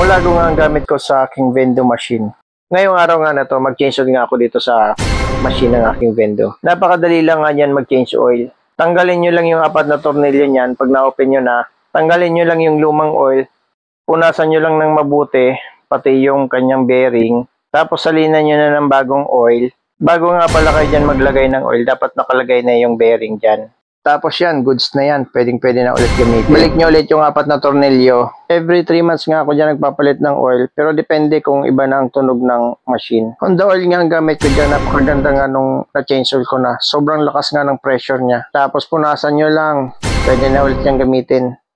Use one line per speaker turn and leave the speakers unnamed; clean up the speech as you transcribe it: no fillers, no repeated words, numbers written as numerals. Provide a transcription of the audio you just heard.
Mulago nga ang gamit ko sa aking vendo machine. Ngayong araw nga na to, mag-change oil nga ako dito sa machine ng aking vendo. Napakadali lang nga yan mag-change oil. Tanggalin nyo lang yung 4 na tornilyo niyan. Pag na-open nyo na, tanggalin nyo lang yung lumang oil. Punasan nyo lang ng mabuti, pati yung kanyang bearing. Tapos salinan nyo na ng bagong oil. Bago nga pala kayo dyan maglagay ng oil, dapat nakalagay na yung bearing dyan. Tapos yan, goods na yan. Pwede na ulit gamitin. Balik nyo ulit yung 4 na tornilyo. Every 3 months nga ako dyan nagpapalit ng oil. Pero depende kung iba na ang tunog ng machine. Honda oil nga ang gamit ko dyan. Napakaganda nga nung na-change oil ko na. Sobrang lakas nga ng pressure niya. Tapos punasan nyo lang. Pwede na ulit yung gamitin.